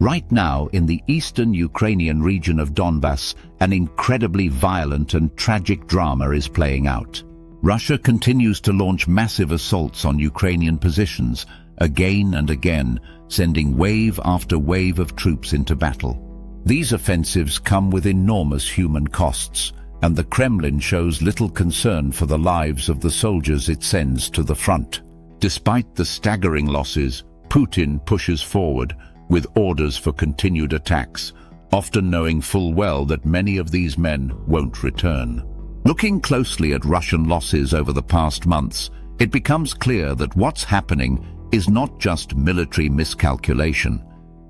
Right now, in the eastern Ukrainian region of Donbass, an incredibly violent and tragic drama is playing out. Russia continues to launch massive assaults on Ukrainian positions, again and again, sending wave after wave of troops into battle. These offensives come with enormous human costs, and the Kremlin shows little concern for the lives of the soldiers it sends to the front. Despite the staggering losses, Putin pushes forward with orders for continued attacks, often knowing full well that many of these men won't return. Looking closely at Russian losses over the past months, it becomes clear that what's happening is not just military miscalculation.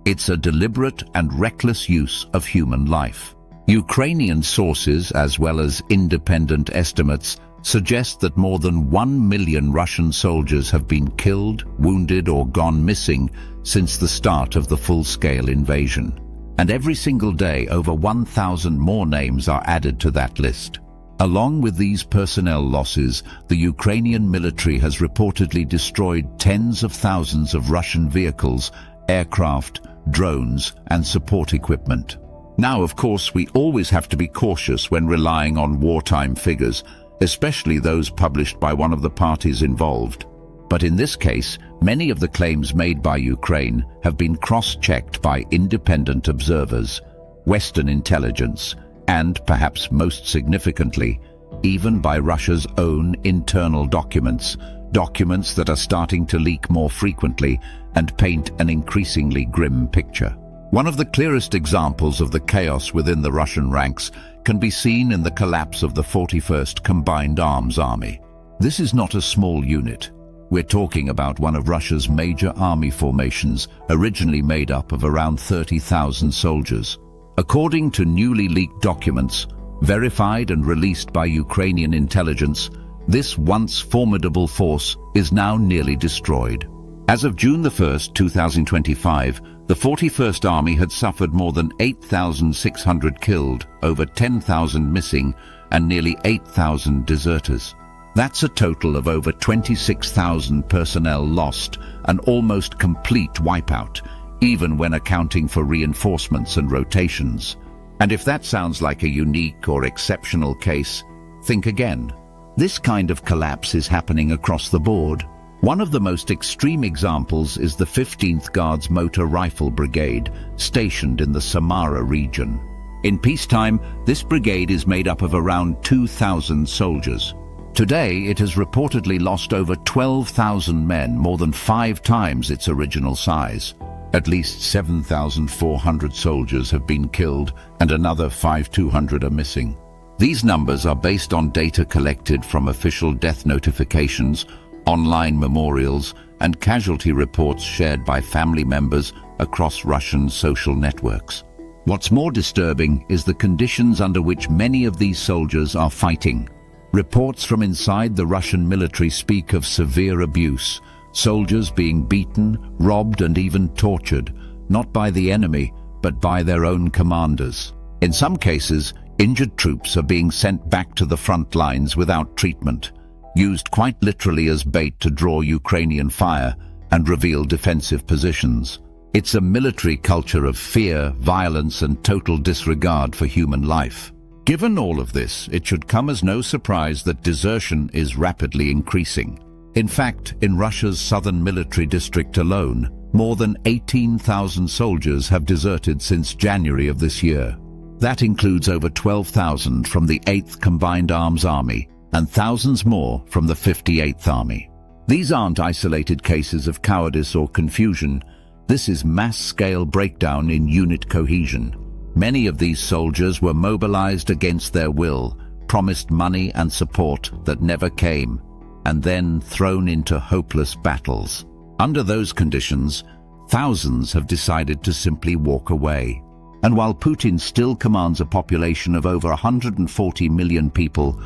It's a deliberate and reckless use of human life. Ukrainian sources, as well as independent estimates, suggest that more than 1 million Russian soldiers have been killed, wounded, or gone missing since the start of the full-scale invasion. And every single day, over 1,000 more names are added to that list. Along with these personnel losses, the Ukrainian military has reportedly destroyed tens of thousands of Russian vehicles, aircraft, drones, and support equipment. Now, of course, we always have to be cautious when relying on wartime figures, especially those published by one of the parties involved. But in this case, many of the claims made by Ukraine have been cross-checked by independent observers, Western intelligence, and, perhaps most significantly, even by Russia's own internal documents that are starting to leak more frequently and paint an increasingly grim picture. One of the clearest examples of the chaos within the Russian ranks can be seen in the collapse of the 41st Combined Arms Army. This is not a small unit. We're talking about one of Russia's major army formations, originally made up of around 30,000 soldiers. According to newly leaked documents, verified and released by Ukrainian intelligence, this once formidable force is now nearly destroyed. As of June 1, 2025, the 41st Army had suffered more than 8,600 killed, over 10,000 missing, and nearly 8,000 deserters. That's a total of over 26,000 personnel lost, an almost complete wipeout, even when accounting for reinforcements and rotations. And if that sounds like a unique or exceptional case, think again. This kind of collapse is happening across the board. One of the most extreme examples is the 15th Guards Motor Rifle Brigade, stationed in the Samara region. In peacetime, this brigade is made up of around 2,000 soldiers. Today, it has reportedly lost over 12,000 men, more than 5 times its original size. At least 7,400 soldiers have been killed and another 5,200 are missing. These numbers are based on data collected from official death notifications, online memorials, and casualty reports shared by family members across Russian social networks. What's more disturbing is the conditions under which many of these soldiers are fighting. Reports from inside the Russian military speak of severe abuse, soldiers being beaten, robbed, and even tortured, not by the enemy, but by their own commanders. In some cases, injured troops are being sent back to the front lines without treatment, used quite literally as bait to draw Ukrainian fire and reveal defensive positions. It's a military culture of fear, violence, and total disregard for human life. Given all of this, it should come as no surprise that desertion is rapidly increasing. In fact, in Russia's southern military district alone, more than 18,000 soldiers have deserted since January of this year. That includes over 12,000 from the 8th Combined Arms Army and thousands more from the 58th Army. These aren't isolated cases of cowardice or confusion. This is mass-scale breakdown in unit cohesion. Many of these soldiers were mobilized against their will, promised money and support that never came, and then thrown into hopeless battles. Under those conditions, thousands have decided to simply walk away. And while Putin still commands a population of over 140 million people,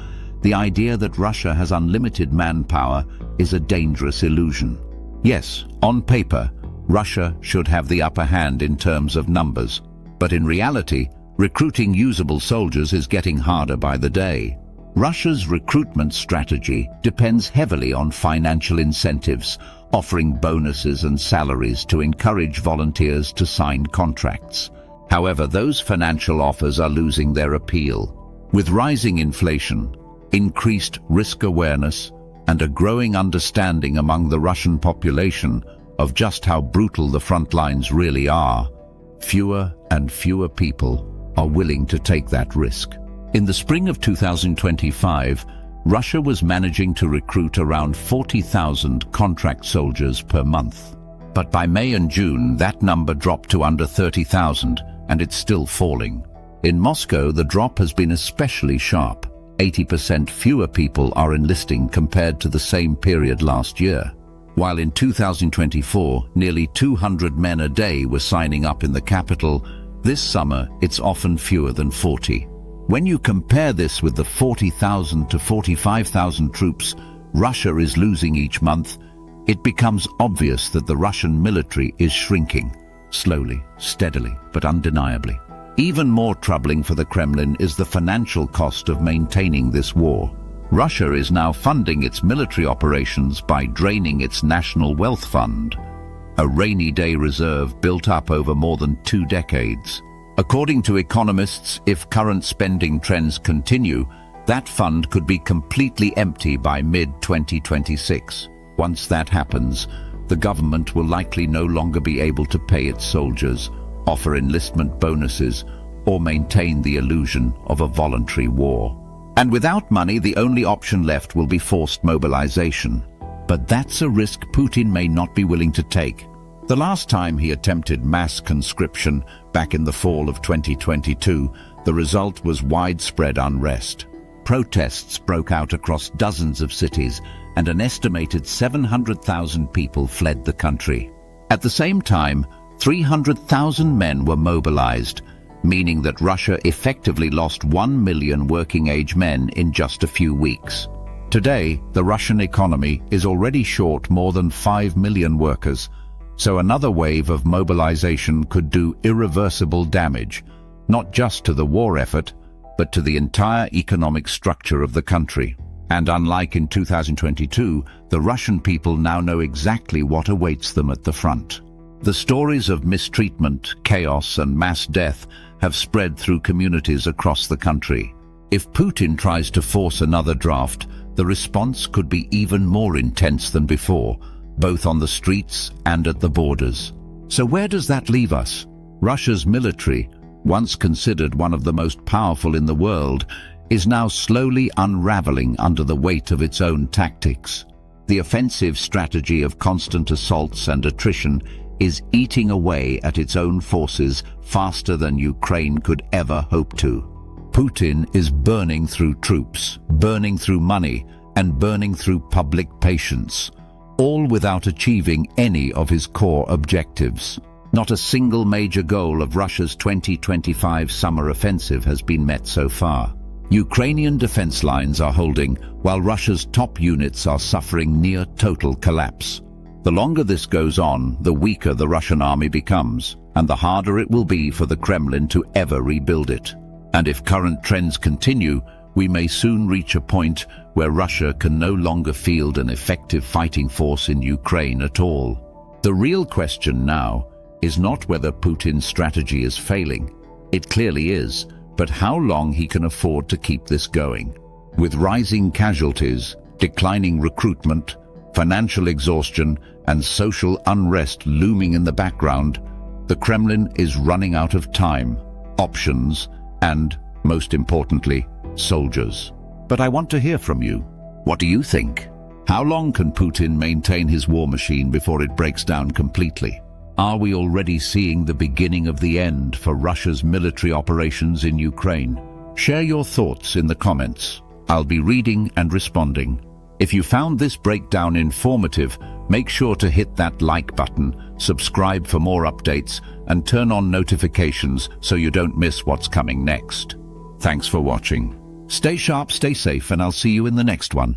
the idea that Russia has unlimited manpower is a dangerous illusion. Yes, on paper, Russia should have the upper hand in terms of numbers. But in reality, recruiting usable soldiers is getting harder by the day. Russia's recruitment strategy depends heavily on financial incentives, offering bonuses and salaries to encourage volunteers to sign contracts. However, those financial offers are losing their appeal. With rising inflation, increased risk awareness, and a growing understanding among the Russian population of just how brutal the front lines really are, fewer and fewer people are willing to take that risk. In the spring of 2025, Russia was managing to recruit around 40,000 contract soldiers per month. But by May and June, that number dropped to under 30,000, and it's still falling. In Moscow, the drop has been especially sharp. 80% fewer people are enlisting compared to the same period last year. While in 2024, nearly 200 men a day were signing up in the capital, this summer it's often fewer than 40. When you compare this with the 40,000 to 45,000 troops Russia is losing each month, it becomes obvious that the Russian military is shrinking, slowly, steadily, but undeniably. Even more troubling for the Kremlin is the financial cost of maintaining this war. Russia is now funding its military operations by draining its national wealth fund, a rainy day reserve built up over more than 2 decades. According to economists, if current spending trends continue, that fund could be completely empty by mid-2026. Once that happens, the government will likely no longer be able to pay its soldiers, offer enlistment bonuses, or maintain the illusion of a voluntary war. And without money, the only option left will be forced mobilization. But that's a risk Putin may not be willing to take. The last time he attempted mass conscription, back in the fall of 2022, the result was widespread unrest. Protests broke out across dozens of cities, and an estimated 700,000 people fled the country. At the same time, 300,000 men were mobilized, meaning that Russia effectively lost 1 million working-age men in just a few weeks. Today, the Russian economy is already short more than 5 million workers, so another wave of mobilization could do irreversible damage, not just to the war effort, but to the entire economic structure of the country. And unlike in 2022, the Russian people now know exactly what awaits them at the front. The stories of mistreatment, chaos, and mass death have spread through communities across the country. If Putin tries to force another draft, the response could be even more intense than before, both on the streets and at the borders. So where does that leave us? Russia's military, once considered one of the most powerful in the world, is now slowly unraveling under the weight of its own tactics. The offensive strategy of constant assaults and attrition is eating away at its own forces faster than Ukraine could ever hope to. Putin is burning through troops, burning through money, and burning through public patience, all without achieving any of his core objectives. Not a single major goal of Russia's 2025 summer offensive has been met so far. Ukrainian defense lines are holding, while Russia's top units are suffering near total collapse. The longer this goes on, the weaker the Russian army becomes, and the harder it will be for the Kremlin to ever rebuild it. And if current trends continue, we may soon reach a point where Russia can no longer field an effective fighting force in Ukraine at all. The real question now is not whether Putin's strategy is failing. It clearly is, but how long he can afford to keep this going. With rising casualties, declining recruitment, financial exhaustion, and social unrest looming in the background, the Kremlin is running out of time, options, and, most importantly, soldiers. But I want to hear from you. What do you think? How long can Putin maintain his war machine before it breaks down completely? Are we already seeing the beginning of the end for Russia's military operations in Ukraine? Share your thoughts in the comments. I'll be reading and responding. If you found this breakdown informative, make sure to hit that like button, subscribe for more updates, and turn on notifications so you don't miss what's coming next. Thanks for watching. Stay sharp, stay safe, and I'll see you in the next one.